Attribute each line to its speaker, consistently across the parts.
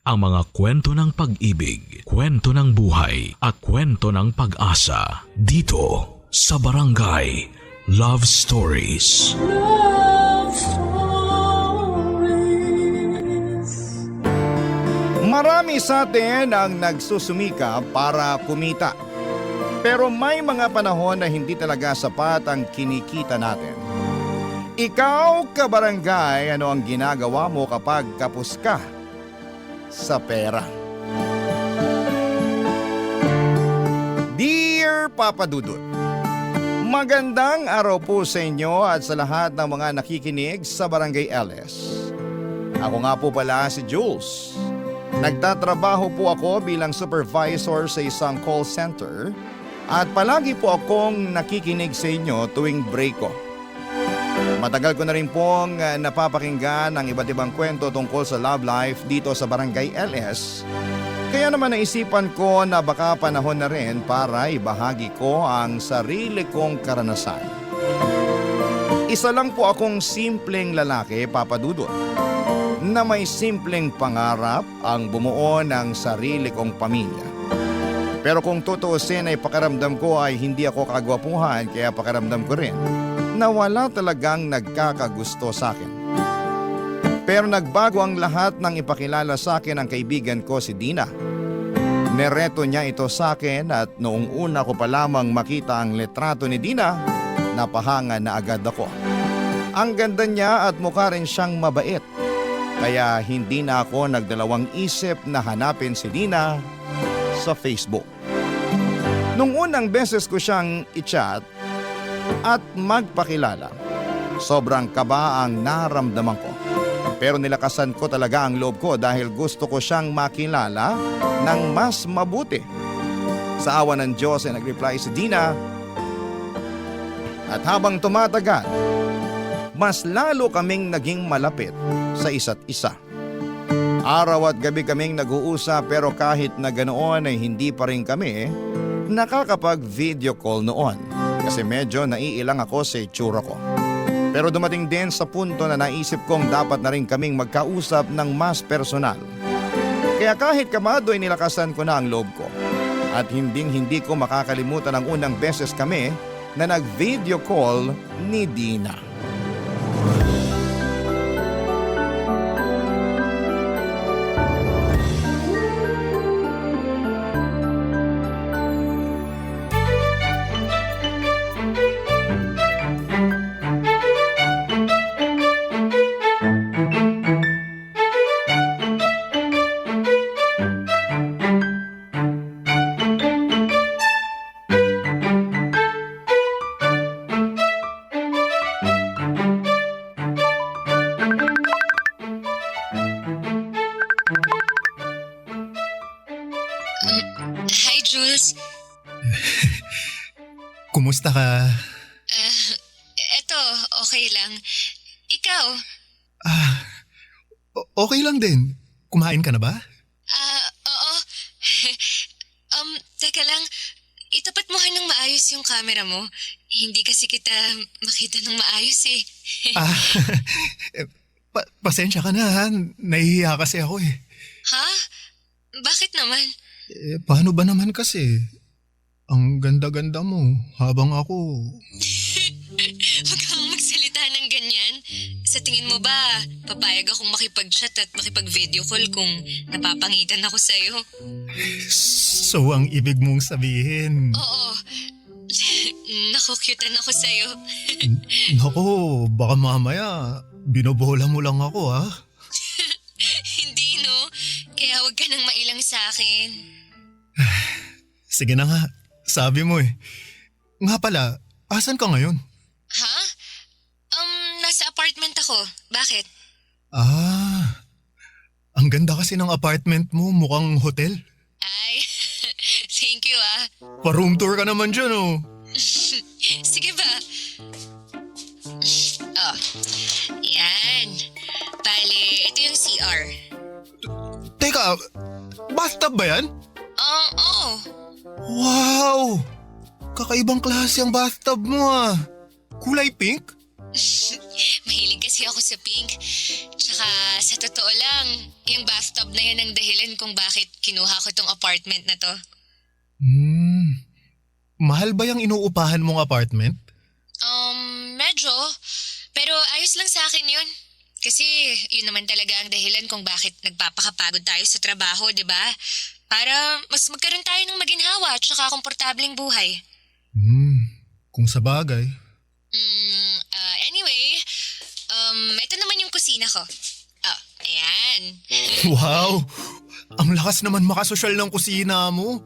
Speaker 1: ang mga kwento ng pag-ibig, kwento ng buhay at kwento ng pag-asa dito sa Barangay Love Stories.
Speaker 2: Love Stories.
Speaker 3: Marami sa atin ang nagsusumika para kumita. Pero may mga panahon na hindi talaga sapat ang kinikita natin. Ikaw, kabarangay, ano ang ginagawa mo kapag kapos ka sa pera? Dear Papa Dudut, magandang araw po sa inyo at sa lahat ng mga nakikinig sa Barangay LS. Ako nga po pala si Jules. Nagtatrabaho po ako bilang supervisor sa isang call center at palagi po akong nakikinig sa inyo tuwing break ko. Matagal ko na rin pong napapakinggan ang iba't ibang kwento tungkol sa love life dito sa Barangay LS. Kaya naman naisipan ko na baka panahon na rin para ibahagi ko ang sarili kong karanasan. Isa lang po akong simpleng lalaki, Papa Dudut, na may simpleng pangarap ang bumuo ng sarili kong pamilya. Pero kung tutuusin ay pakiramdam ko ay hindi ako kagwapuhan, kaya pakiramdam ko rin na wala talagang nagkakagusto sa akin. Pero nagbago ang lahat nang ipakilala sa akin ang kaibigan ko si Dina. Nereto niya ito sa akin at noong una ko pa lamang makita ang litrato ni Dina, napahanga na agad ako. Ang ganda niya at mukha rin siyang mabait. Kaya hindi na ako nagdalawang isip na hanapin si Dina sa Facebook. Nung unang beses ko siyang i-chat at magpakilala, sobrang kaba ang naramdaman ko. Pero nilakasan ko talaga ang loob ko dahil gusto ko siyang makilala ng mas mabuti. Sa awa ng Diyos ay nag-reply si Dina. At habang tumatagal, mas lalo kaming naging malapit sa isa't isa. Araw at gabi kaming nag-uusap pero kahit na ganoon ay hindi pa rin kami nakakapag-video call noon. Kasi medyo naiilang ako sa itsura ko. Pero dumating din sa punto na naisip kong dapat na rin kaming magkausap ng mas personal. Kaya kahit kamado ay nilakasan ko na ang loob ko. At hindi ko makakalimutan ang unang beses kami na nag-video call ni Dina.
Speaker 4: Hi, Jules.
Speaker 5: Kumusta ka?
Speaker 4: Eto, okay lang. Ikaw?
Speaker 5: Okay lang din. Kumain ka na ba?
Speaker 4: Oo. Teka lang. Itapat mo ng maayos yung camera mo. Hindi kasi kita makita ng maayos eh.
Speaker 5: Pasensya ka na ha. Nahihiya kasi ako eh.
Speaker 4: Ha? Bakit naman?
Speaker 5: Paano ba naman kasi? Ang ganda-ganda mo habang ako...
Speaker 4: Huwag kang magsalita ng ganyan. Sa tingin mo ba, papayag akong makipag-chat at makipag-video call kung napapangitan ako sa'yo?
Speaker 5: So ang ibig mong sabihin...
Speaker 4: Oo. Nakukyutan ako sa'yo.
Speaker 5: Naku, baka mamaya binobola mo lang ako ha?
Speaker 4: Hindi no. Kaya huwag ka nang mailang sa akin.
Speaker 5: Sige na nga, sabi mo eh. Nga pala, asan ka ngayon?
Speaker 4: Ha? Nasa apartment ako. Bakit?
Speaker 5: Ang ganda kasi ng apartment mo, mukhang hotel.
Speaker 4: Ay, thank you ah.
Speaker 5: Pa-room tour ka naman dyan oh.
Speaker 4: Sige ba? Oh, yan. Bale, ito yung CR.
Speaker 5: Teka, bathtub ba yan?
Speaker 4: Oo.
Speaker 5: Wow! Kakaibang klase ang bathtub mo ah. Kulay pink?
Speaker 4: Mahilig kasi ako sa pink. Tsaka sa totoo lang, yung bathtub na yan ang dahilan kung bakit kinuha ko tong apartment na to.
Speaker 5: Mahal ba yung inuupahan mong apartment?
Speaker 4: Medyo. Pero ayos lang sa akin yun. Kasi yun naman talaga ang dahilan kung bakit nagpapakapagod tayo sa trabaho, di ba? Para mas magkaroon tayo ng maginhawa at saka komportableng buhay.
Speaker 5: Kung sa bagay.
Speaker 4: Anyway, ito naman yung kusina ko. Oh, ayan.
Speaker 5: Wow! Ang lakas naman makasosyal ng kusina mo.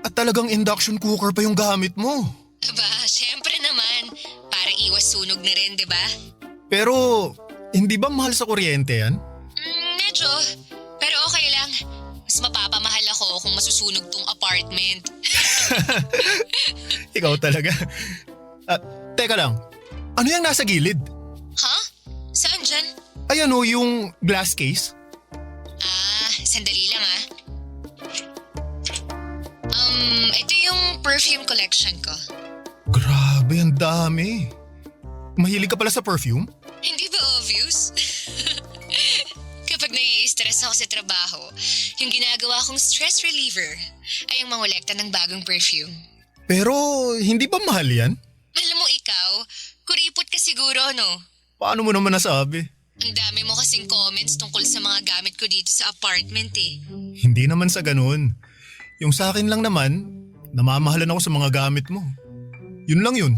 Speaker 5: At talagang induction cooker pa yung gamit mo.
Speaker 4: Aba, syempre naman. Para iwas sunog na rin, di ba?
Speaker 5: Pero, hindi ba mahal sa kuryente yan?
Speaker 4: Medyo. Pero okay lang. Mas mapapamahal ako kung masusunog tong apartment.
Speaker 5: Ikaw talaga. Teka lang. Ano yung nasa gilid?
Speaker 4: Ha? Saan dyan?
Speaker 5: Ayan o, yung glass case.
Speaker 4: Sandali lang ah. Ito yung perfume collection ko.
Speaker 5: Grabe, ang dami. Mahilig ka pala sa perfume?
Speaker 4: Hindi ba obvious? Kapag nai-stress ako sa trabaho, yung ginagawa kong stress reliever ay yung mangolekta ng bagong perfume.
Speaker 5: Pero, hindi ba mahal yan?
Speaker 4: Alam mo ikaw, kuripot ka siguro, no?
Speaker 5: Paano mo naman nasabi?
Speaker 4: Ang dami mo kasing comments tungkol sa mga gamit ko dito sa apartment eh.
Speaker 5: Hindi naman sa ganun. Yung sa akin lang naman, namamahalan ako sa mga gamit mo. Yun lang yun.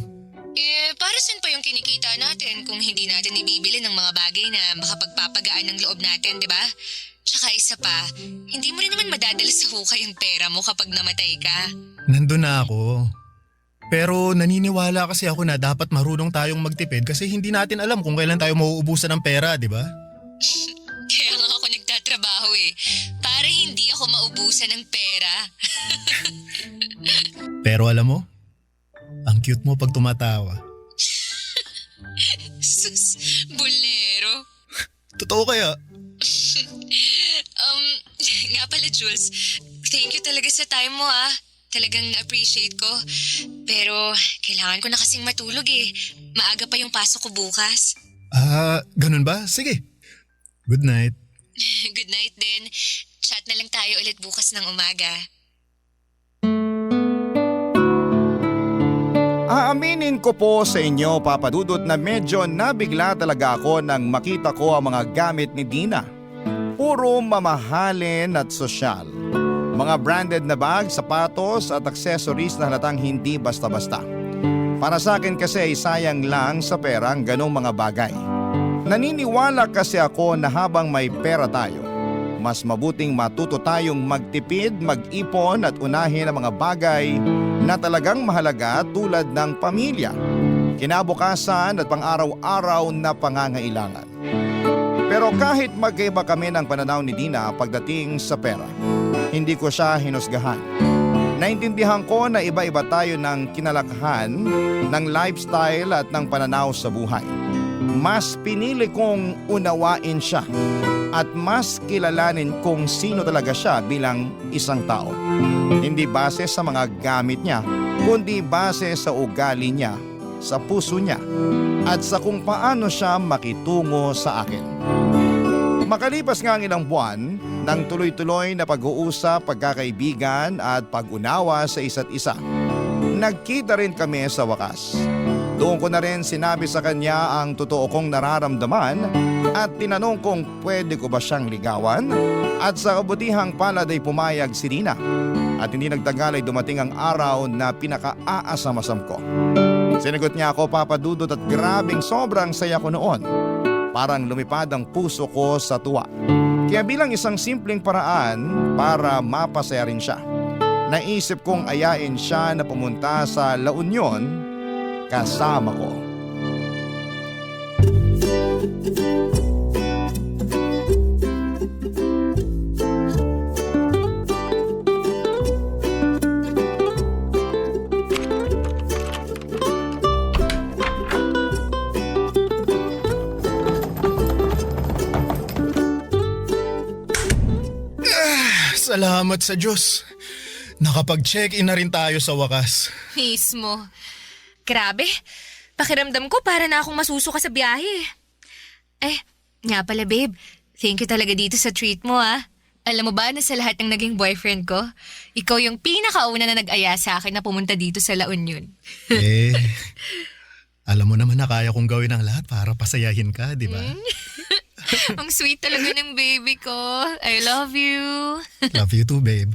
Speaker 4: Para saan pa yung kinikita natin kung hindi natin ibibili ng mga bagay na makapagpapagaan ng loob natin, di ba? Tsaka isa pa, hindi mo rin naman madadala sa hukay yung pera mo kapag namatay ka.
Speaker 5: Nandun na ako. Pero naniniwala kasi ako na dapat marunong tayong magtipid kasi hindi natin alam kung kailan tayo mauubusan ng pera, di ba?
Speaker 4: Kaya nga ako nagtatrabaho eh, para hindi ako maubusan ng pera.
Speaker 5: Pero alam mo, ang cute mo pag tumatawa.
Speaker 4: Sus, bolero.
Speaker 5: Totoo kaya?
Speaker 4: Nga pala Jules, thank you talaga sa time mo ah. Talagang na-appreciate ko. Pero kailangan ko na kasing matulog eh. Maaga pa yung pasok ko bukas.
Speaker 5: Ganun ba? Sige. Good night.
Speaker 4: Good night din. Chat na lang tayo ulit bukas ng umaga.
Speaker 3: Aaminin ko po sa inyo, Papa Dudut, na medyo nabigla talaga ako nang makita ko ang mga gamit ni Dina. Puro mamahalin at sosyal. Mga branded na bag, sapatos at accessories na halatang hindi basta-basta. Para sa akin kasi ay sayang lang sa pera ang ganong mga bagay. Naniniwala kasi ako na habang may pera tayo, mas mabuting matuto tayong magtipid, mag-ipon at unahin ang mga bagay na talagang mahalaga tulad ng pamilya, kinabukasan at pang-araw-araw na pangangailangan. Pero kahit magkaiba kami ng pananaw ni Dina pagdating sa pera, hindi ko siya hinusgahan. Naintindihan ko na iba-iba tayo ng kinalakhan, ng lifestyle at ng pananaw sa buhay. Mas pinili kong unawain siya at mas kilalanin kung sino talaga siya bilang isang tao. Hindi base sa mga gamit niya, kundi base sa ugali niya, sa puso niya, at sa kung paano siya makitungo sa akin. Makalipas nga ang ilang buwan, ng tuloy-tuloy na pag-uusap, pagkakaibigan at pag-unawa sa isa't isa, nagkita rin kami sa wakas. Doon ko na rin sinabi sa kanya ang totoo kong nararamdaman at tinanong kung pwede ko ba siyang ligawan, at sa kabutihang palad ay pumayag si Dina at hindi nagtagal ay dumating ang araw na pinaka-aasamasam ko. Sinagot niya ako, Papa Dudut, at grabing sobrang saya ko noon. Parang lumipad ang puso ko sa tuwa. Kaya bilang isang simpleng paraan para mapasaya rin siya, naisip kong ayain siya na pumunta sa La Union kasama ko.
Speaker 5: Salamat sa Diyos. Nakapag-check-in na rin tayo sa wakas.
Speaker 4: Mismo. Grabe, Pakiramdam ko para na akong masusuka sa biyahe. Nga pala babe, thank you talaga dito sa treat mo ah. Alam mo ba na sa lahat ng naging boyfriend ko, ikaw yung pinakauna na nag-aya sa akin na pumunta dito sa La Union.
Speaker 5: Alam mo naman na kaya kong gawin ang lahat para pasayahin ka, di ba?
Speaker 4: Ang sweet talaga ng baby ko. I love you.
Speaker 5: Love you too, babe.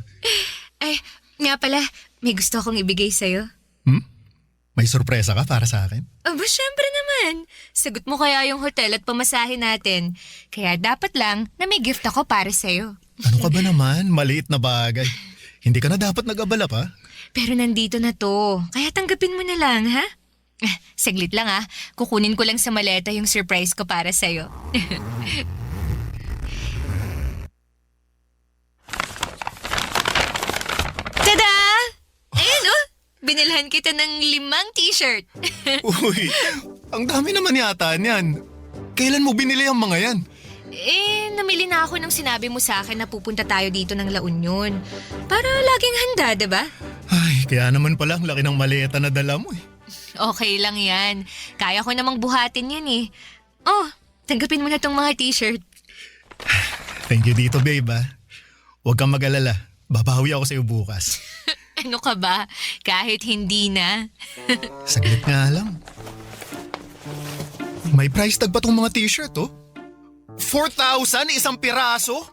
Speaker 4: Nga pala, may gusto akong ibigay sa'yo.
Speaker 5: May sorpresa ka para sa akin?
Speaker 4: Aba, syempre naman. Sagot mo kaya yung hotel at pamasahe natin. Kaya dapat lang na may gift ako para sa'yo.
Speaker 5: Ano ka ba naman? Maliit na bagay. Hindi ka na dapat nag-abala pa.
Speaker 4: Pero nandito na to. Kaya tanggapin mo na lang, ha? Saglit lang ha. Kukunin ko lang sa maleta yung surprise ko para sa'yo. Tada! Ayan oh! Binilhan kita ng 5 t-shirt.
Speaker 5: Uy, ang dami naman yata niyan. Kailan mo binili ang mga yan?
Speaker 4: Namili na ako nung sinabi mo sa akin na pupunta tayo dito ng La Union. Para laging handa, diba?
Speaker 5: Ay, kaya naman pala ang laki ng maleta na dala mo eh.
Speaker 4: Okay lang yan. Kaya ko namang buhatin yan eh. Oh, tanggapin mo na tong mga t-shirt.
Speaker 5: Thank you dito, babe ah. Huwag kang mag-alala. Babawi ako sa'yo bukas.
Speaker 4: Ano ka ba? Kahit hindi na.
Speaker 5: Saglit nga lang. May price tag pa tong mga t-shirt oh. 4,000 isang piraso?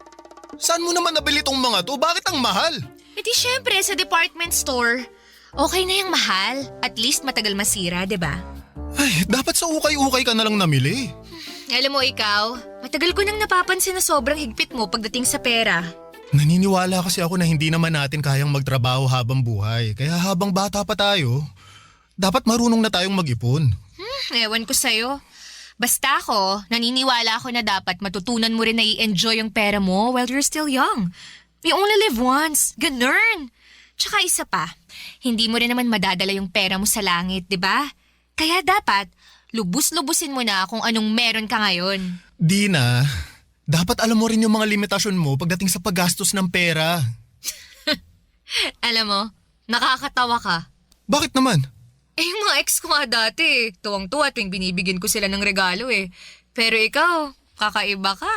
Speaker 5: Saan mo naman nabili tong mga to? Bakit ang mahal?
Speaker 4: E di syempre sa department store. Okay na yung mahal. At least matagal masira, diba?
Speaker 5: Ay, dapat sa ukay-ukay ka na lang namili.
Speaker 4: Alam mo ikaw, matagal ko nang napapansin na sobrang higpit mo pagdating sa pera.
Speaker 5: Naniniwala kasi ako na hindi naman natin kayang magtrabaho habang buhay. Kaya habang bata pa tayo, dapat marunong na tayong mag-ipon.
Speaker 4: Ewan ko sa'yo. Basta ako, naniniwala ako na dapat matutunan mo rin na i-enjoy yung pera mo while you're still young. You only live once. Ganun. Tsaka isa pa, hindi mo rin naman madadala yung pera mo sa langit, di ba? Kaya dapat, lubus-lubusin mo na kung anong meron ka ngayon.
Speaker 5: Dina, dapat alam mo rin yung mga limitasyon mo pagdating sa paggastos ng pera.
Speaker 4: Alam mo, nakakatawa ka.
Speaker 5: Bakit naman?
Speaker 4: Yung mga ex ko nga dati, tuwang-tuwa tuwing binibigyan ko sila ng regalo eh. Pero ikaw, kakaiba ka.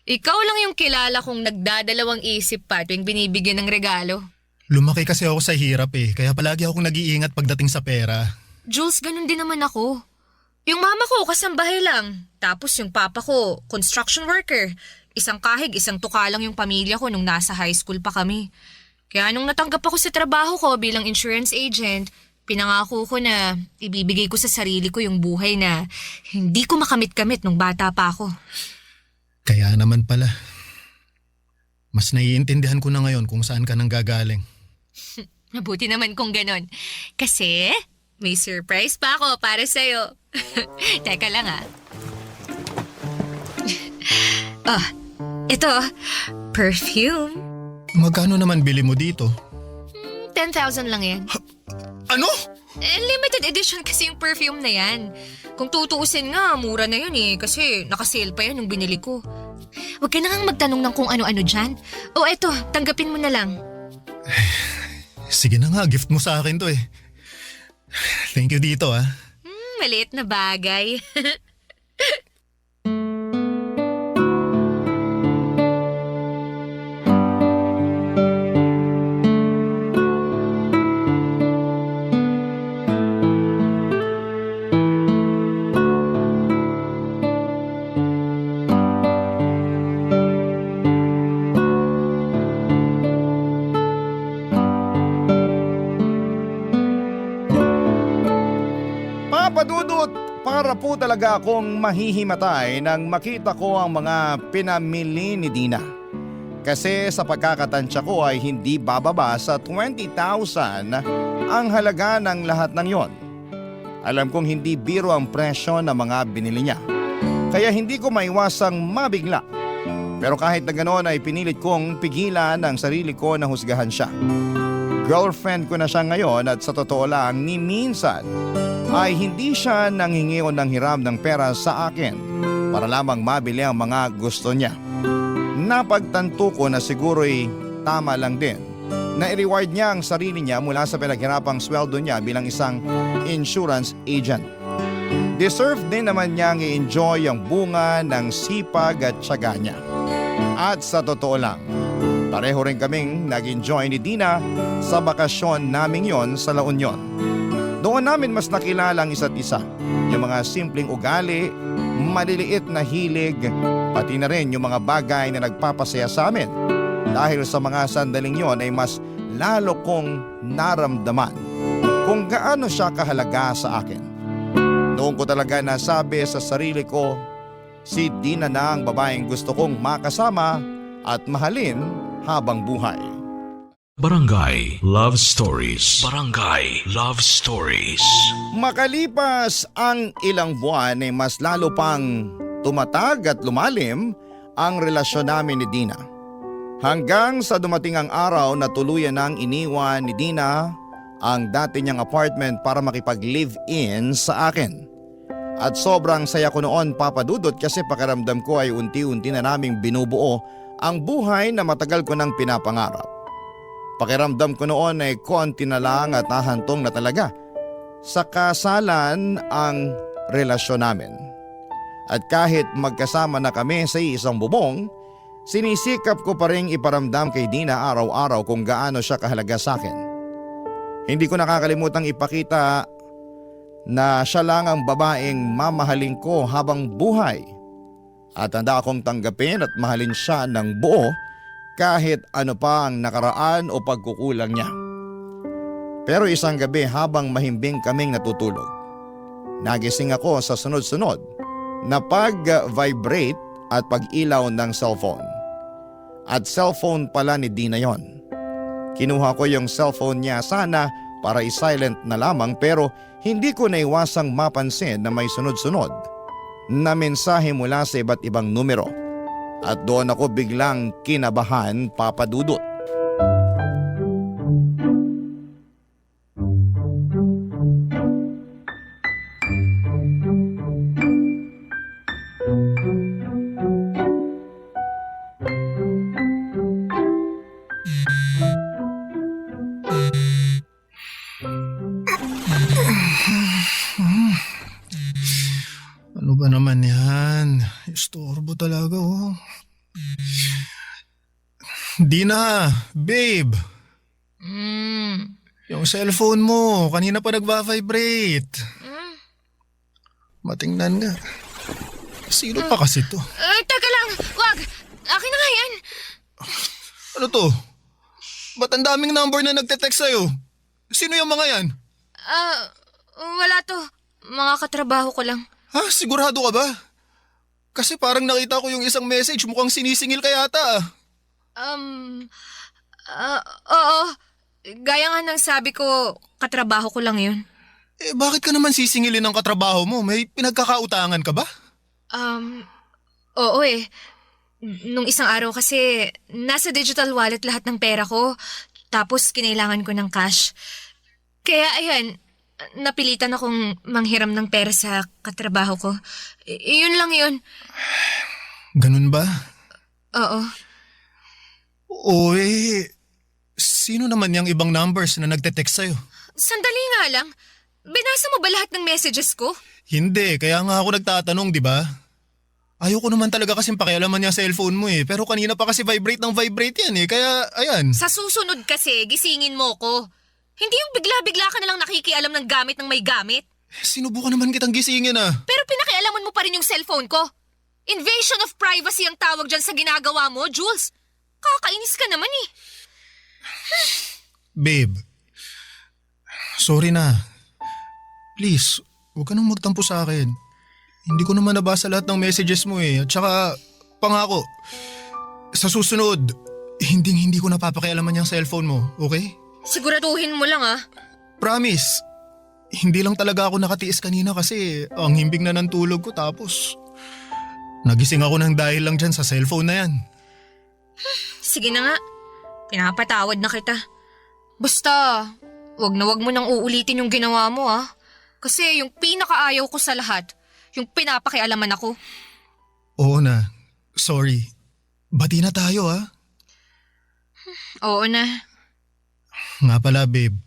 Speaker 4: Ikaw lang yung kilala kong nagdadalawang isip pa tuwing binibigyan ng regalo.
Speaker 5: Lumaki kasi ako sa hirap eh, kaya palagi akong nag-iingat pagdating sa pera.
Speaker 4: Jules, ganun din naman ako. Yung mama ko, kasambahay lang. Tapos yung papa ko, construction worker. Isang kahig, isang tuka lang yung pamilya ko nung nasa high school pa kami. Kaya nung natanggap ako sa trabaho ko bilang insurance agent, pinangako ko na ibibigay ko sa sarili ko yung buhay na hindi ko makamit-kamit nung bata pa ako.
Speaker 5: Kaya naman pala. Mas naiintindihan ko na ngayon kung saan ka nang gagaling.
Speaker 4: Mabuti naman kung ganon. Kasi may surprise pa ako para sa'yo. Teka lang ah. Ito, perfume.
Speaker 5: Magkano naman bili mo dito?
Speaker 4: 10,000 lang yan.
Speaker 5: Ano?
Speaker 4: Limited edition kasi yung perfume na yan. Kung tutuusin nga, mura na yun eh. Kasi nakasale pa yan nung binili ko. Huwag ka na ngang magtanong ng kung ano-ano dyan. O eto, tanggapin mo na lang.
Speaker 5: Sige na nga, gift mo sa akin to eh. Thank you dito ah.
Speaker 4: Maliit na bagay.
Speaker 3: Papadudot, para po talaga akong mahihimatay nang makita ko ang mga pinamili ni Dina. Kasi sa pagkakatansya ko ay hindi bababa sa 20,000 ang halaga ng lahat ng yon. Alam kong hindi biro ang presyo ng mga binili niya. Kaya hindi ko maiwasang mabigla. Pero kahit na ganoon ay pinilit kong pigilan ang sarili ko na husgahan siya. Girlfriend ko na siya ngayon at sa totoo lang ni minsan ay hindi siya nanghingi o nanghiram ng pera sa akin para lamang mabili ang mga gusto niya. Napagtanto ko na siguro'y tama lang din na i-reward niya ang sarili niya mula sa pinaghirapang sweldo niya bilang isang insurance agent. Deserve din naman niyang i-enjoy ang bunga ng sipag at tiyaga niya. At sa totoo lang, pareho rin kaming nag-enjoy ni Dina sa bakasyon naming yon sa La Union. Doon namin mas nakilala ang isa't isa. Yung mga simpleng ugali, maliliit na hilig, pati na rin yung mga bagay na nagpapasaya sa amin. Dahil sa mga sandaling yon ay mas lalo kong naramdaman kung gaano siya kahalaga sa akin. Noon ko talaga nasabi sa sarili ko, si Dina na ang babaeng gusto kong makasama at mahalin habang buhay.
Speaker 1: Barangay Love Stories. Barangay Love Stories.
Speaker 3: Makalipas ang ilang buwan ay mas lalo pang tumatag at lumalim ang relasyon namin ni Dina. Hanggang sa dumating ang araw na tuluyan nang iniwan ni Dina ang dati niyang apartment para makipag-live-in sa akin. At sobrang saya ko noon, Papa Dudut, kasi pakiramdam ko ay unti-unti na naming binubuo ang buhay na matagal ko nang pinapangarap. Pakiramdam ko noon ay konti na lang at nahantong na talaga sa kasalan ang relasyon namin. At kahit magkasama na kami sa isang bubong, sinisikap ko pa rin iparamdam kay Dina araw-araw kung gaano siya kahalaga sa akin. Hindi ko nakakalimutang ipakita na siya lang ang babaeng mamahalin ko habang buhay. At handa akong tanggapin at mahalin siya ng buo kahit ano pa ang nakaraan o pagkukulang niya. Pero isang gabi habang mahimbing kaming natutulog, nagising ako sa sunod-sunod na pag-vibrate at pag-ilaw ng cellphone. At cellphone pala ni Dina yon. Kinuha ko yung cellphone niya sana para i-silent na lamang, pero hindi ko naiwasang mapansin na may sunod-sunod na mensahe mula sa iba't ibang numero. At doon ako biglang kinabahan, Papa Dudut.
Speaker 5: Ano ba naman yan? Istorbo talaga oh. Dina, babe. Yung cellphone mo, kanina pa nagva-vibrate. Matingnan nga. Sino pa kasi to?
Speaker 4: Teka lang, wag. Akin na nga yan.
Speaker 5: Ano to? Ba't ang daming number na nagte-text sa'yo? Sino yung mga yan?
Speaker 4: Wala to. Mga katrabaho ko lang.
Speaker 5: Ha? Sigurado ka ba? Kasi parang nakita ko yung isang message, mukhang sinisingil ka yata ah.
Speaker 4: Oo. Gaya nga ng sabi ko, katrabaho ko lang yun.
Speaker 5: Eh bakit ka naman sisingilin ng katrabaho mo? May pinagkakautangan ka ba?
Speaker 4: Oo eh. Nung isang araw kasi, nasa digital wallet lahat ng pera ko. Tapos kinailangan ko ng cash. Kaya ayan, napilitan akong manghiram ng pera sa katrabaho ko. Yun lang yun.
Speaker 5: Ganun ba?
Speaker 4: Oo.
Speaker 5: Oo eh. Sino naman yung ibang numbers na nagte-text sa'yo?
Speaker 4: Sandali nga lang. Binasa mo ba lahat ng messages ko?
Speaker 5: Hindi, kaya nga ako nagtatanong, di ba? Ayoko naman talaga kasing pakialaman yung cellphone mo eh. Pero kanina pa kasi vibrate ng vibrate yan eh. Kaya, ayan.
Speaker 4: Sa susunod kasi, gisingin mo ko. Hindi yung bigla-bigla ka nalang nakikialam ng gamit ng may gamit.
Speaker 5: Sinubukan naman kitang gisingin ah.
Speaker 4: Pero pinakialaman mo pa rin yung cellphone ko. Invasion of privacy ang tawag dyan sa ginagawa mo, Jules. Kakainis ka naman eh.
Speaker 5: Babe, sorry na. Please, huwag ka nang magtampo sa akin. Hindi ko naman nabasa lahat ng messages mo eh. At saka, pangako, sa susunod, hindi ko napapakialaman yung cellphone mo, okay?
Speaker 4: Siguraduhin mo lang ah.
Speaker 5: Promise. Hindi lang talaga ako nakatiis kanina kasi ang himbing na ng tulog ko tapos nagising ako ng dahil lang dyan sa cellphone na yan.
Speaker 4: Sige na nga. Pinapatawad na kita. Basta, wag mo nang uulitin yung ginawa mo ah. Kasi yung pinakaayaw ko sa lahat, yung pinapakialaman ako.
Speaker 5: Oo na. Sorry. Bati na tayo ah.
Speaker 4: Oo na.
Speaker 5: Nga pala babe,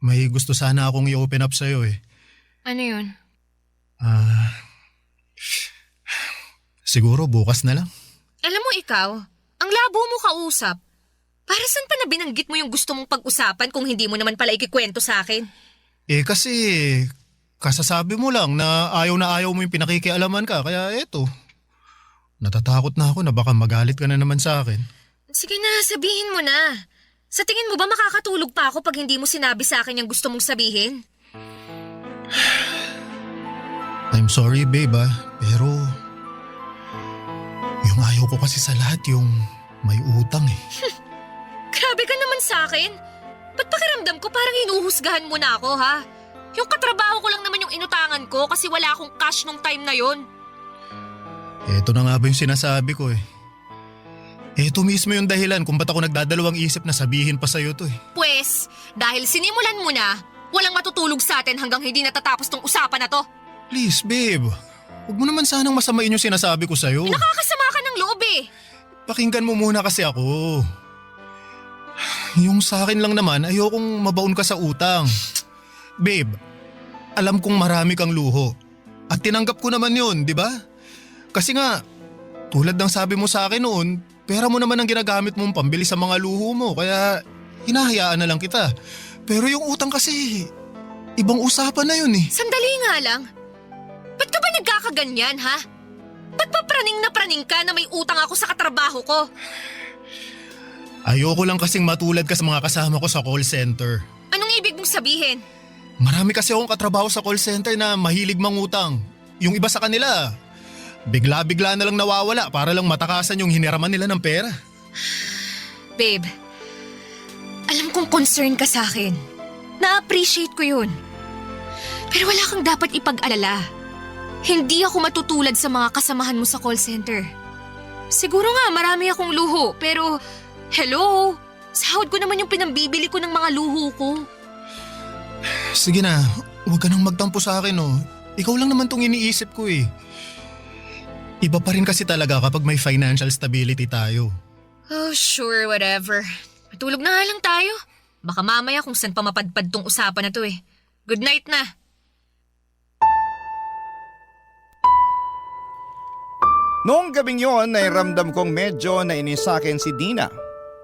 Speaker 5: may gusto sana akong i-open up sa'yo eh.
Speaker 4: Ano yun?
Speaker 5: Siguro bukas na lang.
Speaker 4: Alam mo ikaw, ang labo mo kausap. Para saan pa na binanggit mo yung gusto mong pag-usapan kung hindi mo naman pala ikikwento sa akin?
Speaker 5: Kasi kasasabi mo lang na ayaw mo yung pinakikialaman ka, kaya eto. Natatakot na ako na baka magalit ka na naman sa akin.
Speaker 4: Sige na, sabihin mo na. Sa tingin mo ba makakatulog pa ako pag hindi mo sinabi sa akin yung gusto mong sabihin?
Speaker 5: I'm sorry babe pero yung ayaw ko kasi sa lahat yung may utang eh.
Speaker 4: Grabe ka naman sa akin. Ba't pakiramdam ko parang hinuhusgahan mo na ako, ha? Yung katrabaho ko lang naman yung inutangan ko kasi wala akong cash nung time na yon.
Speaker 5: Eto na nga ba yung sinasabi ko eh. Eto mismo yung dahilan kung ba't ako nagdadalawang isip na sabihin pa sa'yo to eh.
Speaker 4: Pwes, dahil sinimulan mo na, walang matutulog sa atin hanggang hindi natatapos tong usapan na to.
Speaker 5: Please babe, huwag mo naman sanang masamain yung sinasabi ko sa'yo.
Speaker 4: Nakakasama ka ng loob eh.
Speaker 5: Pakinggan mo muna kasi ako. Yung sa akin lang naman, ayokong mabaon ka sa utang. Babe, alam kong marami kang luho. At tinanggap ko naman yun, di ba? Kasi nga, tulad ng sabi mo sa akin noon, pera mo naman ang ginagamit mong pambili sa mga luho mo. Kaya hinahayaan na lang kita. Pero yung utang kasi, ibang usapan na yun eh.
Speaker 4: Sandali nga lang. Ba't ka ba nagkakaganyan, ha? Ba't pa praning na praning ka na may utang ako sa katrabaho ko?
Speaker 5: Ayoko lang kasing matulad ka sa mga kasama ko sa call center.
Speaker 4: Anong ibig mong sabihin?
Speaker 5: Marami kasi akong katrabaho sa call center na mahilig mangutang. Yung iba sa kanila, bigla-bigla na lang nawawala para lang matakasan yung hiniraman nila ng pera.
Speaker 4: Babe, alam kong concern ka sa akin. Na-appreciate ko yun. Pero wala kang dapat ipag-alala. Hindi ako matutulad sa mga kasamahan mo sa call center. Siguro nga marami akong luho, pero hello, sahod ko naman yung pinambibili ko ng mga luho ko.
Speaker 5: Sige na, huwag ka nang magtampo sa akin oh. Ikaw lang naman tong iniisip ko eh. Iba pa rin kasi talaga kapag may financial stability tayo.
Speaker 4: Oh, sure, whatever. Matulog na nga lang tayo. Baka mamaya kung saan pa mapadpad tong usapan na to eh. Good night na.
Speaker 3: Noong gabing yon ay ramdam kong medyo nainis sa akin si Dina.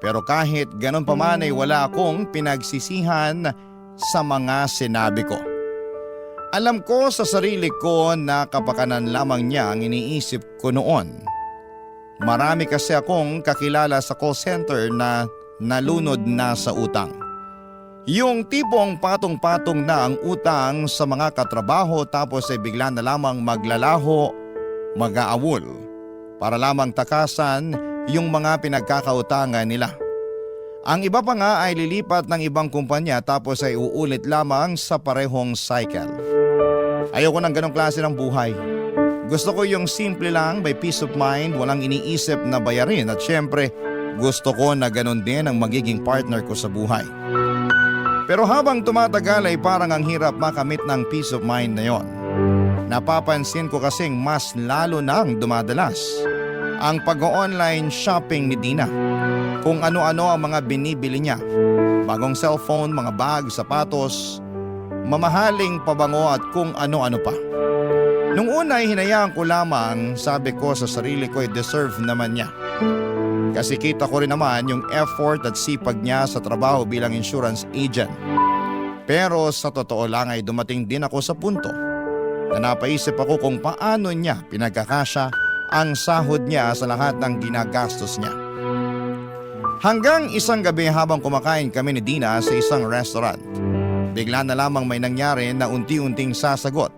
Speaker 3: Pero kahit ganun pa man ay wala akong pinagsisihan sa mga sinabi ko. Alam ko sa sarili ko na kapakanan lamang niya ang iniisip ko noon. Marami kasi akong kakilala sa call center na nalunod na sa utang. Yung tipong patong-patong na ang utang sa mga katrabaho tapos ay bigla na lamang maglalaho, mag-aawol para lamang takasan yung mga pinagkakautangan nila. Ang iba pa nga ay lilipat ng ibang kumpanya tapos ay uulit lamang sa parehong cycle. Ayoko ng ganong klase ng buhay. Gusto ko yung simple lang, may peace of mind, walang iniisip na bayarin at syempre gusto ko na ganon din ang magiging partner ko sa buhay. Pero habang tumatagal ay parang ang hirap makamit ng peace of mind na yon. Napapansin ko kasing mas lalo nang dumadalas ang pag-online shopping ni Dina. Kung ano-ano ang mga binibili niya. Bagong cellphone, mga bag, sapatos, mamahaling pabango at kung ano-ano pa. Nung una ay hinayaan ko lamang, sabi ko sa sarili ko ay deserve naman niya. Kasi kita ko rin naman yung effort at sipag niya sa trabaho bilang insurance agent. Pero sa totoo lang ay dumating din ako sa punto na napaisip ako kung paano niya pinagkakasya ang sahod niya sa lahat ng ginagastos niya. Hanggang isang gabi habang kumakain kami ni Dina sa isang restaurant, bigla na lamang may nangyari na unti-unting sasagot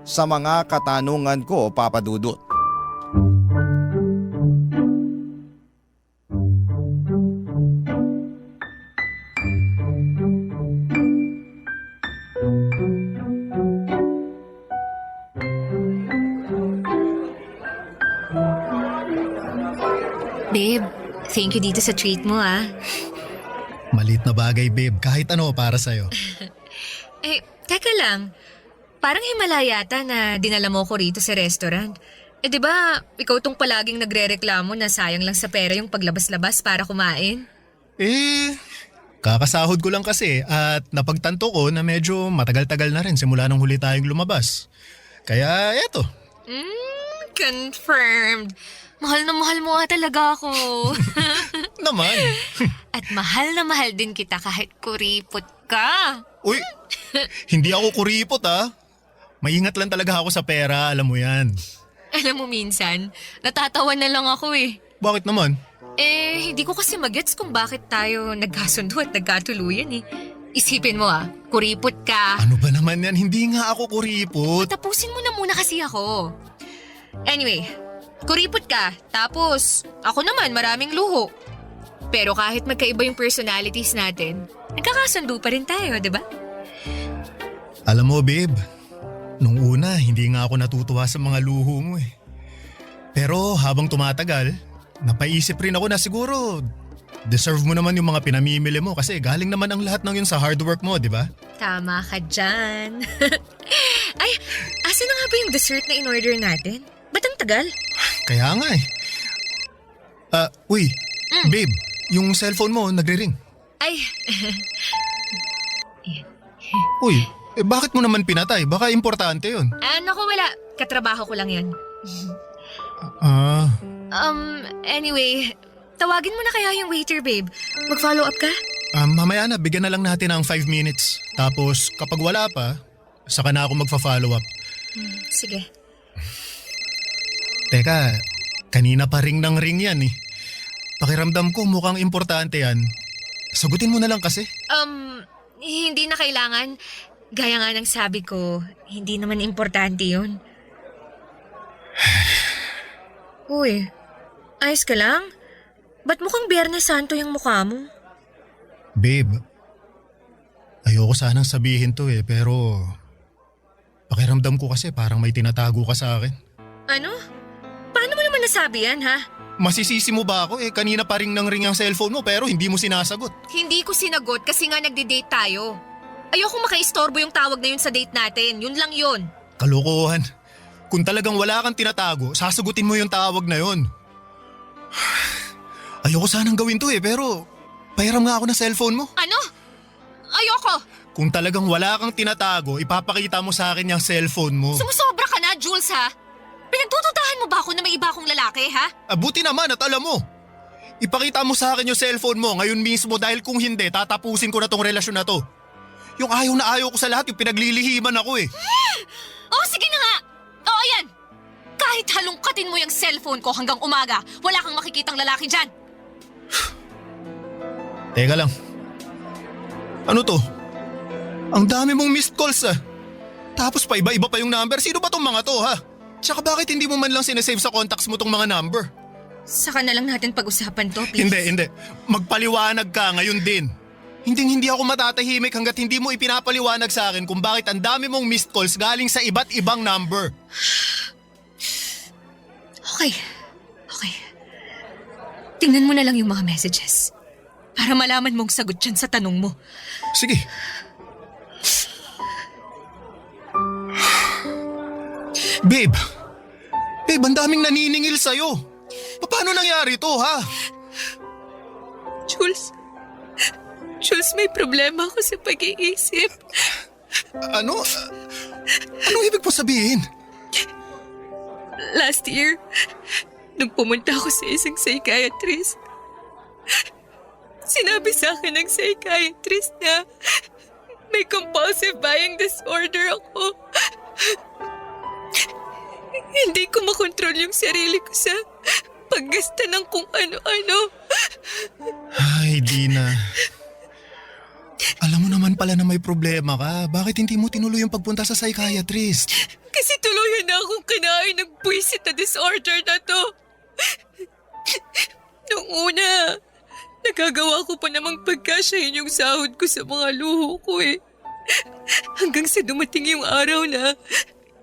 Speaker 3: sa mga katanungan ko, Papa Dudut.
Speaker 4: Babe, thank you dito sa treat mo ah.
Speaker 5: Maliit na bagay babe, kahit ano para sa'yo.
Speaker 4: Eh, teka lang. Parang himala yata na dinala mo ko rito sa restaurant. Eh di ba, ikaw tong palaging nagre-reklamo na sayang lang sa pera yung paglabas-labas para kumain?
Speaker 5: Kakasahod ko lang kasi at napagtanto ko na medyo matagal-tagal na rin simula nung huli tayong lumabas. Kaya eto,
Speaker 4: Confirmed. Mahal na mahal mo nga talaga ako.
Speaker 5: naman.
Speaker 4: At mahal na mahal din kita kahit kuripot ka.
Speaker 5: Uy, hindi ako kuripot ha. Maingat lang talaga ako sa pera, alam mo yan.
Speaker 4: Alam mo minsan, natatawa na lang ako eh.
Speaker 5: Bakit naman?
Speaker 4: Hindi ko kasi magets kung bakit tayo nagkasundo at nagkatuluyan eh. Isipin mo kuripot ka.
Speaker 5: Ano ba naman yan? Hindi nga ako kuripot.
Speaker 4: Tapusin mo na muna kasi ako. Anyway, kuripot ka, tapos ako naman maraming luho. Pero kahit magkaiba yung personalities natin, nagkakasundo pa rin tayo, di ba?
Speaker 5: Alam mo, babe, nung una hindi nga ako natutuwa sa mga luho mo eh. Pero habang tumatagal, napaisip rin ako na siguro deserve mo naman yung mga pinamimili mo kasi galing naman ang lahat ng yun sa hard work mo, di ba?
Speaker 4: Tama ka dyan. Ay, asa na nga ba yung dessert na in-order natin? Ba't ang tagal?
Speaker 5: Kaya nga eh. Uy, babe, yung cellphone mo nagre-ring.
Speaker 4: Ay,
Speaker 5: Uy, bakit mo naman pinatay? Baka importante yun.
Speaker 4: naku wala. Katrabaho ko lang yun. Anyway, tawagin mo na kaya yung waiter, babe. Mag-follow up ka?
Speaker 5: Mamaya na, bigyan na lang natin ng 5 minutes. Tapos kapag wala pa, saka na ako magfa-follow up.
Speaker 4: Sige.
Speaker 5: Teka, kanina pa ring ng ring yan eh. Pakiramdam ko mukhang importante yan. Sagutin mo na lang kasi.
Speaker 4: Hindi na kailangan. Gaya nga ng sabi ko, hindi naman importante yun. Uy, ayos ka lang? Ba't mukhang Biyernes Santo yung mukha mo?
Speaker 5: Babe, ayoko sanang sabihin to eh pero pakiramdam ko kasi parang may tinatago ka sa akin.
Speaker 4: Ano? Paano mo naman nasabi yan, ha?
Speaker 5: Masisisi mo ba ako eh? Kanina pa ring nang ring ang cellphone mo pero hindi mo sinasagot.
Speaker 4: Hindi ko sinagot kasi nga nagde-date tayo. Ayokong makaistorbo yung tawag na yun sa date natin. Yun lang yun.
Speaker 5: Kalokohan. Kung talagang wala kang tinatago, sasagutin mo yung tawag na yun. Ayoko sanang gawin to eh pero pahiram nga ako ng cellphone mo.
Speaker 4: Ano? Ayoko.
Speaker 5: Kung talagang wala kang tinatago, ipapakita mo sa akin yung cellphone mo.
Speaker 4: Sumusobra ka na, Jules, ha? Pinagtututahan mo ba ako na may iba akong lalaki, ha?
Speaker 5: Buti naman at alam mo. Ipakita mo sa akin yung cellphone mo ngayon mismo dahil kung hindi, tatapusin ko na tong relasyon na to. Yung ayaw na ayaw ko sa lahat, yung pinaglilihiman ako eh.
Speaker 4: Oh, sige na nga. Oo, yan. Kahit halongkatin mo yung cellphone ko hanggang umaga, wala kang makikitang lalaki dyan.
Speaker 5: Teka lang. Ano to? Ang dami mong missed calls ah. Tapos pa iba-iba pa yung number. Sino ba tong mga to ha? Tsaka bakit hindi mo man lang sinasave sa contacts mo tong mga number?
Speaker 4: Saka na lang natin pag-usapan to, please.
Speaker 5: Hindi. Magpaliwanag ka ngayon din. Hindi ako matatahimik hanggat hindi mo ipinapaliwanag sa akin kung bakit ang dami mong missed calls galing sa iba't ibang number.
Speaker 4: Okay. Tingnan mo na lang yung mga messages. Para malaman mong sagot dyan sa tanong mo.
Speaker 5: Sige. Babe, ang daming naniningil sa'yo. Paano nangyari to, ha?
Speaker 4: Jules, may problema ako sa pag-iisip.
Speaker 5: Ano? Anong ibig mo sabihin?
Speaker 4: Last year, nung pumunta ako sa isang psychiatrist, sinabi sa akin ng psychiatrist na may compulsive buying disorder ako. Hindi ko makontrol yung sarili ko sa paggasta ng kung ano-ano.
Speaker 5: Ay, Dina. Alam mo naman pala na may problema ka. Bakit hindi mo tinuloy yung pagpunta sa psychiatrist?
Speaker 4: Kasi tuluyan na akong kinain ng buwisit na disorder na to. Nung una, nagagawa ko pa namang pagkasyahin yung sahod ko sa mga luho ko eh. Hanggang sa dumating yung araw na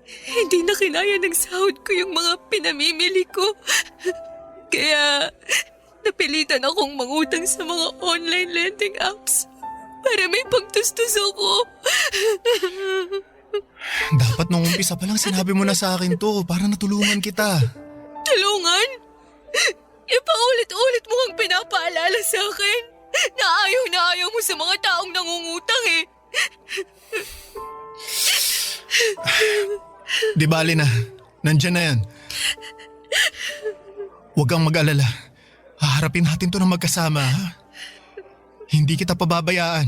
Speaker 4: hindi na kinaya ng sahod ko yung mga pinamimili ko. Kaya napilitan akong mangutang sa mga online lending apps para may pagtustos ako.
Speaker 5: Dapat nung umpisa pa lang sinabi mo na sa akin to para natulungan kita.
Speaker 4: Tulungan? Ipaulit-ulit mo ang pinapaalala sa akin na ayaw mo sa mga taong nangungutang eh.
Speaker 5: Di bali na. Nandyan na yan. Huwag kang mag-alala. Haharapin natin to ng magkasama, ha? Hindi kita pababayaan.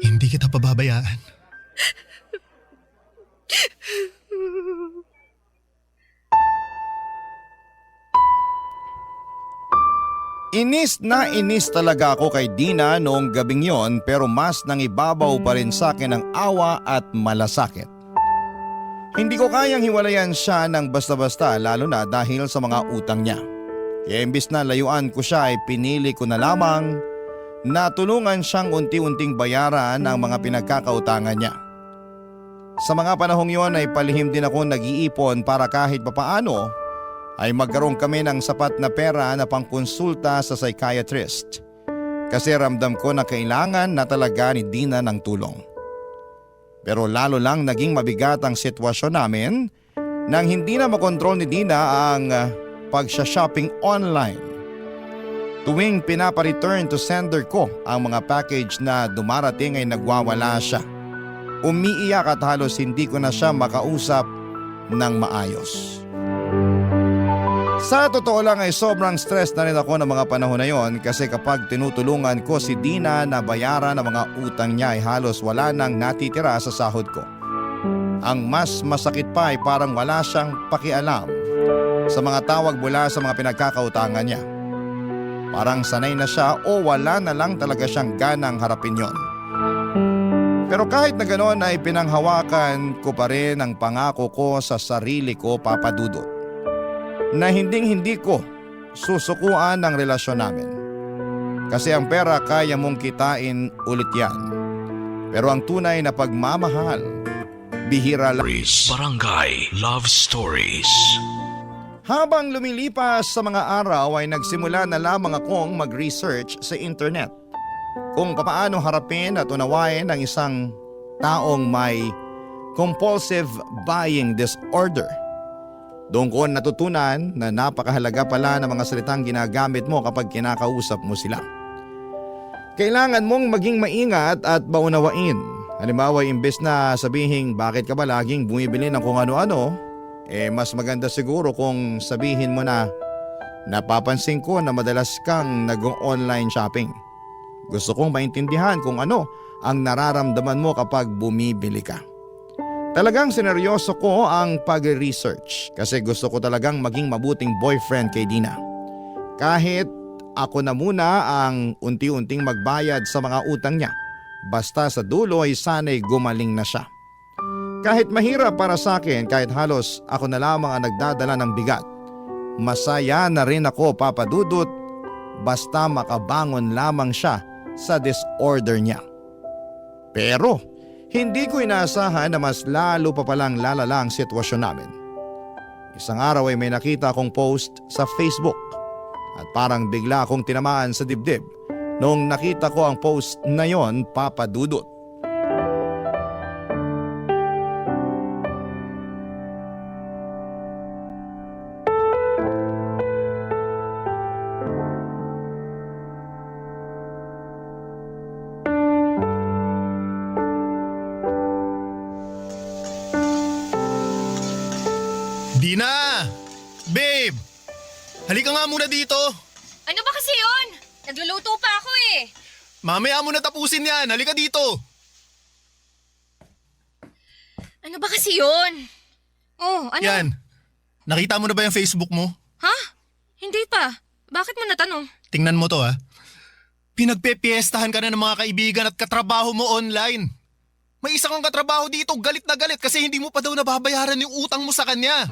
Speaker 5: Hindi kita pababayaan.
Speaker 3: Inis na inis talaga ako kay Dina noong gabing yon, pero mas nangibabaw pa rin sa akin ang awa at malasakit. Hindi ko kayang hiwalayan siya ng basta-basta, lalo na dahil sa mga utang niya. Kaya imbis na layuan ko siya ay pinili ko na lamang na tulungan siyang unti-unting bayaran ang mga pinagkakautangan niya. Sa mga panahong yon ay palihim din ako nag-iipon para kahit papaano ay magkaroon kami ng sapat na pera na pangkonsulta sa psychiatrist. Kasi ramdam ko na kailangan na talaga ni Dina ng tulong. Pero lalo lang naging mabigat ang sitwasyon namin nang hindi na makontrol ni Dina ang pagsha-shopping online. Tuwing pinapa-return to sender ko ang mga package na dumarating ay nagwawala siya. Umiiyak at halos hindi ko na siya makausap ng maayos. Sa totoo lang ay sobrang stress na rin ako ng mga panahon na yon kasi kapag tinutulungan ko si Dina na bayaran ang mga utang niya ay halos wala nang natitira sa sahod ko. Ang mas masakit pa ay parang wala siyang pakialam sa mga tawag mula sa mga pinagkakautangan niya. Parang sanay na siya o wala na lang talaga siyang ganang harapin yon. Pero kahit na ganoon ay pinanghawakan ko pa rin ang pangako ko sa sarili ko, Papa Dudut, na hindi ko susukuan ang relasyon namin. Kasi ang pera kaya mong kitain ulit yan. Pero ang tunay na pagmamahal, bihira lang.
Speaker 1: Barangay Love Stories.
Speaker 3: Habang lumilipas sa mga araw ay nagsimula na lamang akong mag-research sa internet kung paano harapin at unawain ang isang taong may compulsive buying disorder. Doon ko natutunan na napakahalaga pala ng mga salitang ginagamit mo kapag kinakausap mo sila. Kailangan mong maging maingat at maunawain. Halimbawa, imbes na sabihin bakit ka ba laging bumibili ng kung ano-ano, mas maganda siguro kung sabihin mo na napapansin ko na madalas kang nag-online shopping. Gusto kong maintindihan kung ano ang nararamdaman mo kapag bumibili ka. Talagang sineryoso ko ang pag-research kasi gusto ko talagang maging mabuting boyfriend kay Dina. Kahit ako na muna ang unti-unting magbayad sa mga utang niya, basta sa dulo ay sana'y gumaling na siya. Kahit mahirap para sa akin, kahit halos ako na lamang ang nagdadala ng bigat, masaya na rin ako, Papa Dudut, basta makabangon lamang siya sa disorder niya. Pero hindi ko inaasahan na mas lalo pa palang lalala ang sitwasyon namin. Isang araw ay may nakita akong post sa Facebook at parang bigla akong tinamaan sa dibdib noong nakita ko ang post na yon, Papa Dudut.
Speaker 5: Dina! Babe! Halika nga muna dito.
Speaker 4: Ano ba kasi yun? Nagluluto pa ako eh.
Speaker 5: Mamaya mo na tapusin yan. Halika dito.
Speaker 4: Ano ba kasi yun? Oh, ano?
Speaker 5: Yan. Nakita mo na ba yung Facebook mo?
Speaker 4: Ha? Hindi pa. Bakit mo natanong?
Speaker 5: Tingnan mo to, ha. Pinagpepiestahan ka na ng mga kaibigan at katrabaho mo online. May isa kang katrabaho dito, galit na galit kasi hindi mo pa daw nababayaran yung utang mo sa kanya.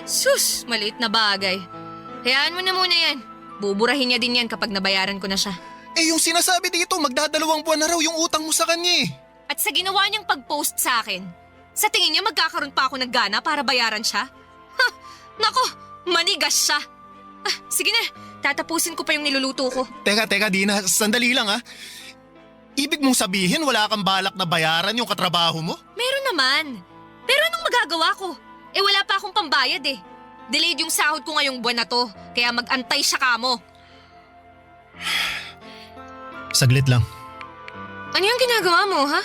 Speaker 4: Sus, maliit na bagay. Hayaan mo na muna yan. Buburahin niya din yan kapag nabayaran ko na siya.
Speaker 5: Yung sinasabi dito, magdadalawang buwan na raw yung utang mo sa kanya.
Speaker 4: At sa ginawa niyang pag-post sa akin, sa tingin niya magkakaroon pa ako ng gana para bayaran siya? Ha! Nako, manigas siya. Sige na, tatapusin ko pa yung niluluto ko.
Speaker 5: Teka, Dina, sandali lang, ha. Ibig mong sabihin wala kang balak na bayaran yung katrabaho mo?
Speaker 4: Meron naman. Pero anong magagawa ko? Wala pa akong pambayad eh. Delayed yung sahod ko ngayong buwan na to, kaya mag-antay siya kamo.
Speaker 5: Saglit lang.
Speaker 4: Ano yung ginagawa mo, ha?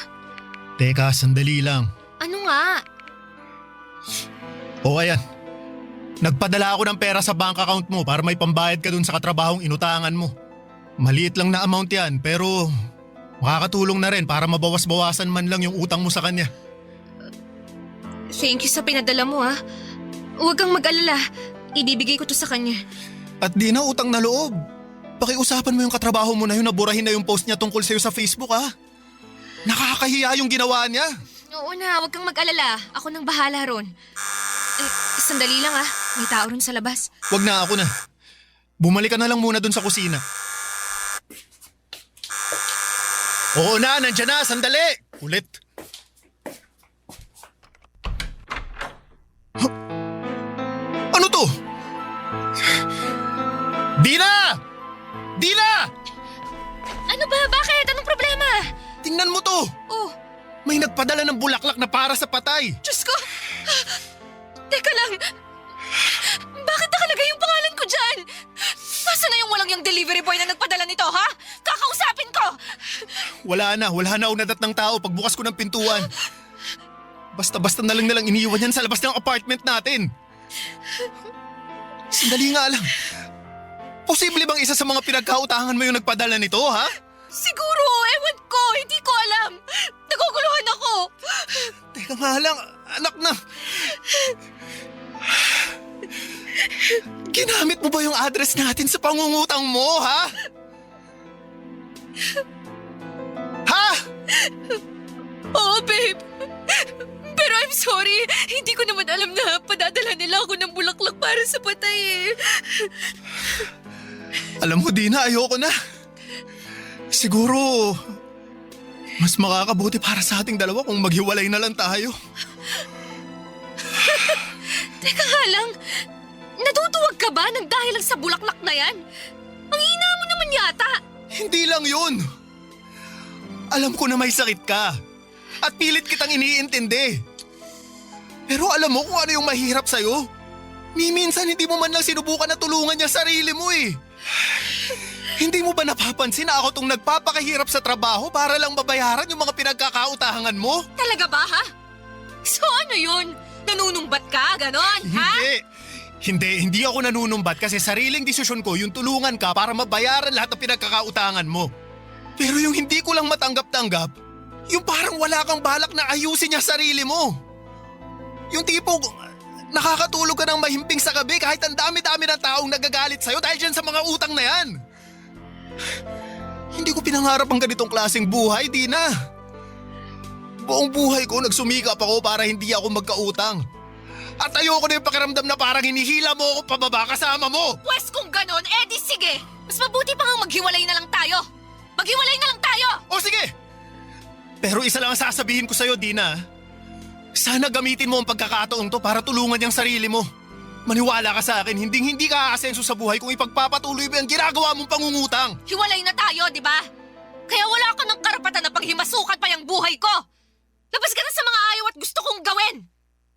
Speaker 5: Teka, sandali lang.
Speaker 4: Ano nga?
Speaker 5: O ayan. Nagpadala ako ng pera sa bank account mo para may pambayad ka dun sa katrabahong inutangan mo. Maliit lang na amount yan pero makakatulong na rin para mabawas-bawasan man lang yung utang mo sa kanya.
Speaker 4: Thank you sa pinadala mo ha. Huwag kang mag-alala. Ibibigay ko to sa kanya.
Speaker 5: At di na utang na loob. Pakiusapan mo yung katrabaho mo na yun na burahin na yung post niya tungkol sa'yo sa Facebook ha. Nakakahiya yung ginawa niya.
Speaker 4: Oo na, huwag kang mag-alala. Ako nang bahala ron. Sandali lang ah. May tao ron sa labas.
Speaker 5: Wag na, ako na. Bumalik ka na lang muna dun sa kusina. Oo na, nandyan na, sandali. Kulit. Huh? Ano to? Dina! Dina!
Speaker 4: Ano ba? Bakit? Anong problema?
Speaker 5: Tingnan mo to.
Speaker 4: Oh,
Speaker 5: May nagpadala ng bulaklak na para sa patay.
Speaker 4: Diyos ko! Teka lang! Bakit nakalagay yung pangalan ko dyan? Nasaan na yung walang yung delivery boy na nagpadala nito, ha? Kakausapin ko!
Speaker 5: Wala na unadat ng tao pagbukas ko ng pintuan. Basta-basta na lang iniiwan yan sa labas ng apartment natin. Sandali nga lang. Posible bang isa sa mga pinagkautangan mo yung nagpadala nito, ha?
Speaker 4: Siguro, ewan ko, hindi ko alam. Naguguluhan ako.
Speaker 5: Teka nga lang, anak na. Ginamit mo ba yung address natin sa pangungutang mo, ha? Ha?
Speaker 4: Oo, babe. Pero I'm sorry, hindi ko naman alam na padadala nila ako ng bulaklak para sa patay eh.
Speaker 5: Alam mo, Dina, ayoko na. Siguro, mas makakabuti para sa ating dalawa kung maghiwalay na lang tayo.
Speaker 4: Teka nga lang, natutuwag ka ba nang dahil lang sa bulaklak na yan? Ang hina mo naman yata.
Speaker 5: Hindi lang yun. Alam ko na may sakit ka. At pilit kitang iniintindi. Pero alam mo kung ano yung mahirap sa'yo? Ni minsan hindi mo man lang sinubukan na tulungan niya sarili mo eh. Hindi mo ba napapansin na ako tong nagpapakahirap sa trabaho para lang mabayaran yung mga pinagkakautangan mo?
Speaker 4: Talaga ba, ha? So ano yun? Nanunumbat ka, ganon, ha?
Speaker 5: Hindi ako nanunumbat kasi sariling desisyon ko yung tulungan ka para mabayaran lahat ng pinagkakautangan mo. Pero yung hindi ko lang matanggap-tanggap, yung parang wala kang balak na ayusin niya sarili mo. Yung tipong nakakatulog ka ng mahimping sa gabi kahit ang dami-dami ng taong nagagalit sa'yo dahil dyan sa mga utang na yan. Hindi ko pinangarap ang ganitong klaseng buhay, Dina. Buong buhay ko nagsumikap ako para hindi ako magkautang. At ayoko na yung pakiramdam na parang hinihila mo ako pababa kasama mo.
Speaker 4: Pwes kung ganon, edi sige. Mas mabuti pa nga maghiwalay na lang tayo. Maghiwalay na lang tayo!
Speaker 5: O sige! Pero isa lang ang sasabihin ko sa'yo, Dina. Sana gamitin mo ang pagkakataon to para tulungan yung sarili mo. Maniwala ka sa akin, hindi ka aasenso sa buhay kung ipagpapatuloy mo ang ginagawa mong pangungutang.
Speaker 4: Hiwalay na tayo, di ba? Kaya wala ka ng karapatan na paghimasukan pa yung buhay ko. Labas ka na sa mga ayaw at gusto kong gawin.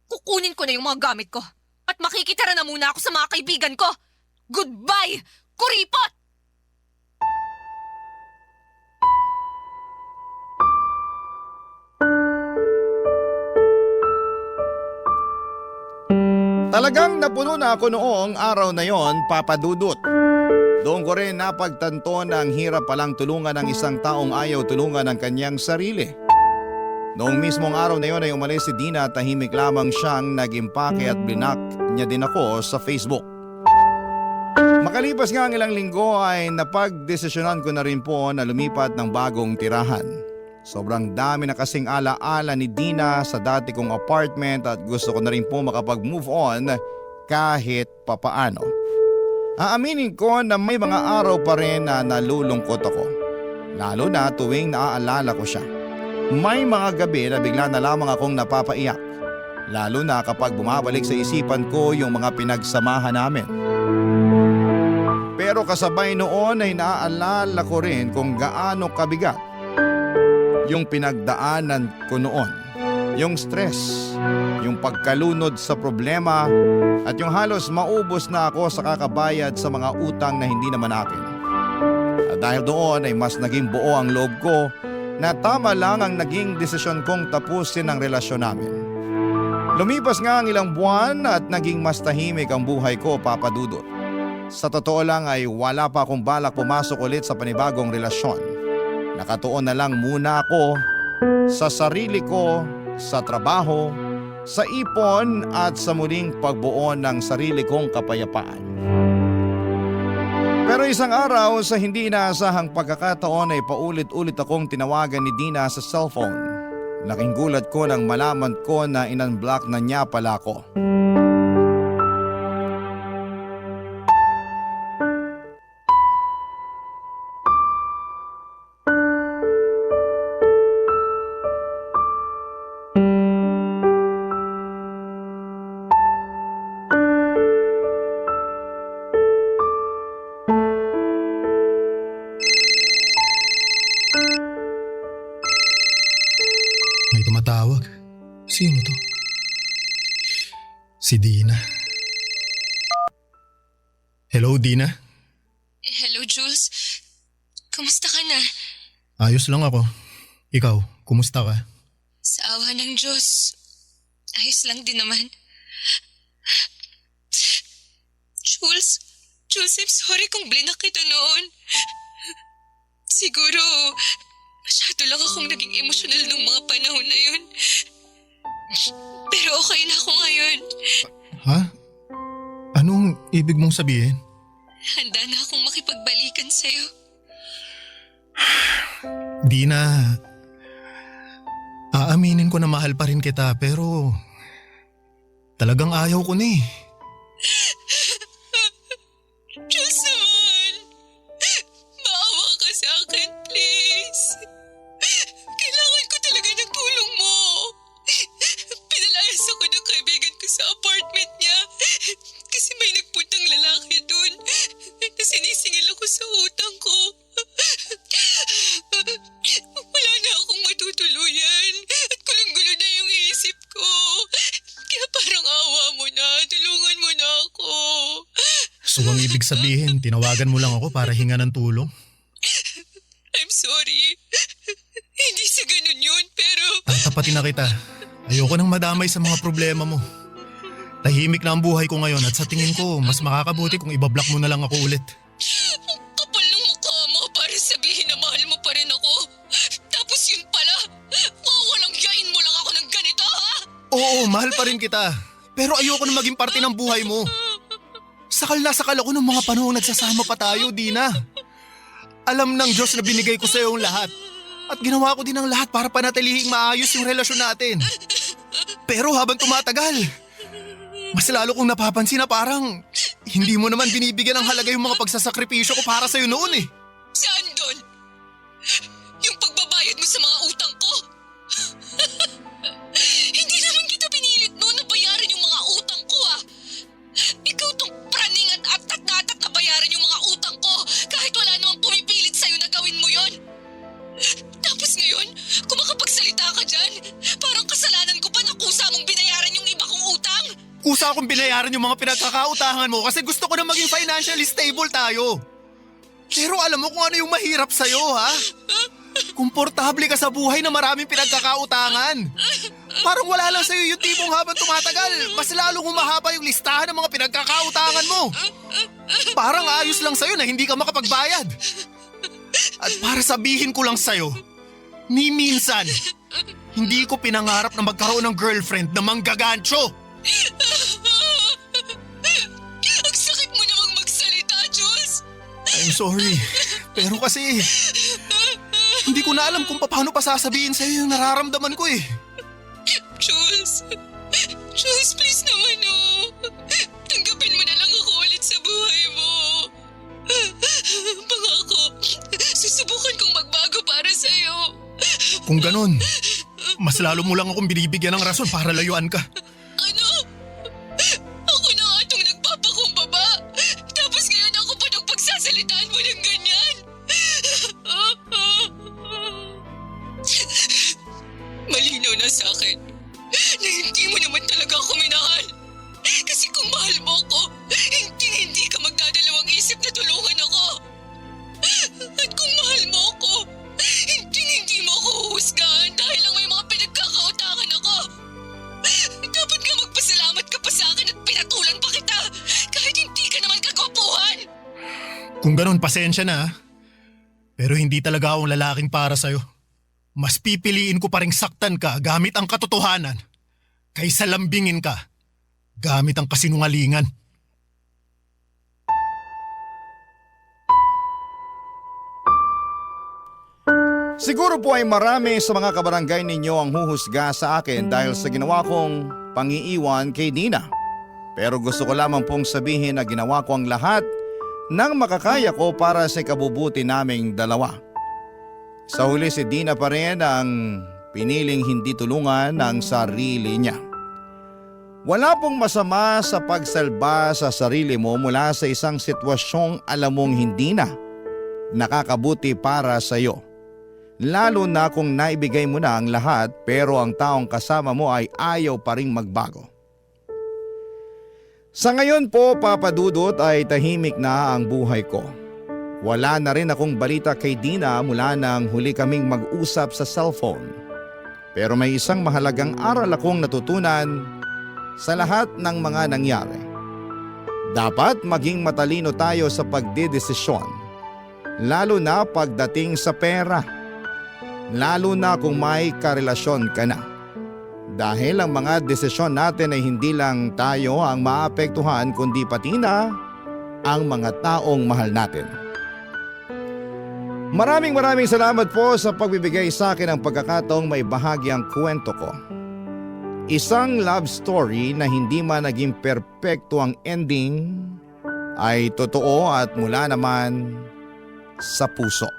Speaker 4: Kukunin ko na yung mga gamit ko. At makikitira na muna ako sa mga kaibigan ko. Goodbye, kuripot!
Speaker 3: Talagang napuno na ako noong araw na yon, Papa Dudut. Doon ko rin napagtanto na ang hirap palang tulungan ng isang taong ayaw tulungan ng kanyang sarili. Noong mismong araw na yon ay umalis si Dina at tahimik lamang siyang nag-impake at blinak niya din ako sa Facebook. Makalipas nga ang ilang linggo ay napagdesisyonan ko na rin po na lumipat ng bagong tirahan. Sobrang dami na kasing alaala ni Dina sa dati kong apartment at gusto ko na rin po makapag-move on kahit papaano. Aaminin ko na may mga araw pa rin na nalulungkot ako. Lalo na tuwing naaalala ko siya. May mga gabi na bigla na lamang akong napapaiyak. Lalo na kapag bumabalik sa isipan ko yung mga pinagsamahan namin. Pero kasabay noon ay naaalala ko rin kung gaano kabigat yung pinagdaanan ko noon. Yung stress, yung pagkalunod sa problema at yung halos maubos na ako sa kakabayad sa mga utang na hindi naman akin. At dahil doon ay mas naging buo ang loob ko na tama lang ang naging desisyon kong tapusin ang relasyon namin. Lumipas nga ang ilang buwan at naging mas tahimik ang buhay ko, Papa Dudut. Sa totoo lang ay wala pa akong balak pumasok ulit sa panibagong relasyon. Nakatuon na lang muna ako sa sarili ko, sa trabaho, sa ipon at sa muling pagbuo ng sarili kong kapayapaan. Pero isang araw sa hindi inaasahang pagkakataon ay paulit-ulit akong tinawagan ni Dina sa cellphone. Laking gulat ko nang malaman ko na in-unblock na niya pala ako.
Speaker 5: May tumatawag. Sino to? Si Dina. Hello, Dina.
Speaker 4: Hello, Jules. Kumusta ka na?
Speaker 5: Ayos lang ako. Ikaw, kumusta ka?
Speaker 4: Sa awa ng Diyos, ayos lang din naman. Jules, I'm sorry kung blinak kita noon. Siguro, masyado lang akong naging emosyonal nung mga panahon na yun. Pero okay na ako ngayon.
Speaker 5: Ha? Anong ibig mong sabihin?
Speaker 4: Handa na akong makipagbalikan sa'yo.
Speaker 5: Dina, aaminin ko na mahal pa rin kita pero talagang ayaw ko na eh.
Speaker 4: Jules naman, maawa ka sa akin, please. Kailangan ko talaga ng tulong mo. Pinalayas ako ng kaibigan ko sa apartment niya kasi may nagpuntang lalaki dun na sinisingil ako sa utang ko. Wala na akong matutuluyan at gulong-gulo na yung isip ko. Kaya parang awa mo na, tulungan mo na ako.
Speaker 5: So ang ibig sabihin, tinawagan mo lang ako para hinga ng tulong?
Speaker 4: I'm sorry. Hindi sa ganun yun, pero...
Speaker 5: Tapatin na kita. Ayoko nang madamay sa mga problema mo. Tahimik na ang buhay ko ngayon at sa tingin ko, mas makakabuti kung ibablock mo na lang ako ulit.
Speaker 4: Ang kapal ng mukha mo para sabihin na mahal mo pa rin ako. Tapos yun pala, walang yain mo lang ako ng ganito, ha?
Speaker 5: Oo, mahal pa rin kita. Pero ayoko na maging parte ng buhay mo. Sakal na sakal ako ng mga panahong nagsasama pa tayo, Dina. Alam ng Diyos na binigay ko sa iyo ang lahat. At ginawa ko din ang lahat para panatilihing maayos yung relasyon natin. Pero habang tumatagal, mas lalo kong napapansin na parang hindi mo naman binibigyan ng halaga yung mga pagsasakripisyo ko para sa'yo noon eh.
Speaker 4: Saan doon? Yung pagbabayad mo sa mga utang ko? Hindi naman kita pinilit noon na bayaran yung mga utang ko, ah. Ikaw tong praning at atat na bayaran yung mga utang ko kahit wala namang pumipilit sa'yo na gawin mo yon. Tapos ngayon, kung makapagsalita ka dyan, parang kasalanan ko pa na kusa mong binayaran yung iba kong utang.
Speaker 5: Kusa akong binayaran yung mga pinagkakautangan mo kasi gusto ko na maging financially stable tayo. Pero alam mo kung ano yung mahirap sa'yo, ha? Komportable ka sa buhay na maraming pinagkakautangan. Parang wala lang sa'yo yung tipong habang tumatagal, mas lalong humahaba yung listahan ng mga pinagkakautangan mo. Parang ayos lang sa'yo na hindi ka makapagbayad. At para sabihin ko lang sa'yo, ni minsan, hindi ko pinangarap na magkaroon ng girlfriend na manggagancho.
Speaker 4: Ang sakit mo namang magsalita, Jules.
Speaker 5: I'm sorry, pero kasi hindi ko na alam kung paano pa sasabihin sa'yo yung nararamdaman ko eh.
Speaker 4: Jules, please naman, oh. Tanggapin mo na lang ako ulit sa buhay mo. Pangako, susubukan kong magbago para sa'yo.
Speaker 5: Kung ganon, mas lalo mo lang akong binibigyan ng rason para layuan ka.
Speaker 4: Ano? Ako na nga itong nagpapakumbaba. Tapos ngayon ako pa nung pagsasalitaan mo ng ganyan. Malinaw na sa akin na hindi mo naman talaga ako minahal. Kasi kung mahal mo ako, hindi ka magdadalawang isip na tulungan ako. At kung mahal mo ako, hindi mo ako
Speaker 5: Kung ganun, pasensya na. Pero hindi talaga akong lalaking para sa'yo. Mas pipiliin ko pa ring saktan ka gamit ang katotohanan kaysa lambingin ka gamit ang kasinungalingan.
Speaker 3: Siguro po ay marami sa mga kabarangay ninyo ang huhusga sa akin dahil sa ginawa kong pangiiwan kay Dina. Pero gusto ko lamang pong sabihin na ginawa ko ang lahat ng makakaya ko para sa ikabubuti naming dalawa. Sa huli si Dina pa rin ang piniling hindi tulungan ng sarili niya. Wala pong masama sa pagsalba sa sarili mo mula sa isang sitwasyong alam mong hindi na nakakabuti para sa iyo. Lalo na kung naibigay mo na ang lahat pero ang taong kasama mo ay ayaw pa ring magbago. Sa ngayon po, Papa Dudut, ay tahimik na ang buhay ko. Wala na rin akong balita kay Dina mula nang huli kaming mag-usap sa cellphone. Pero may isang mahalagang aral akong natutunan sa lahat ng mga nangyari. Dapat maging matalino tayo sa pagdedesisyon, lalo na pagdating sa pera. Lalo na kung may karelasyon ka na. Dahil ang mga desisyon natin ay hindi lang tayo ang maapektuhan kundi pati na ang mga taong mahal natin. Maraming salamat po sa pagbibigay sa akin ng pagkakataong may bahagi ang kwento ko. Isang love story na hindi man naging perpekto ang ending ay totoo at mula naman sa puso.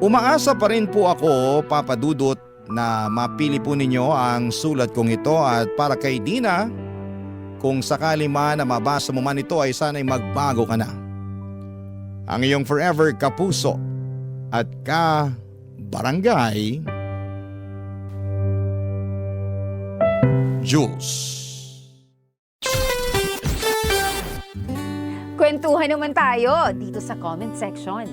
Speaker 3: Umaasa pa rin po ako, Papa Dudut, na mapili po ninyo ang sulat kong ito at para kay Dina, kung sakali man na mabasa mo man ito ay sana'y magbago ka na. Ang iyong forever kapuso at ka-barangay, Jules.
Speaker 6: Kwentuhan naman tayo dito sa comment section.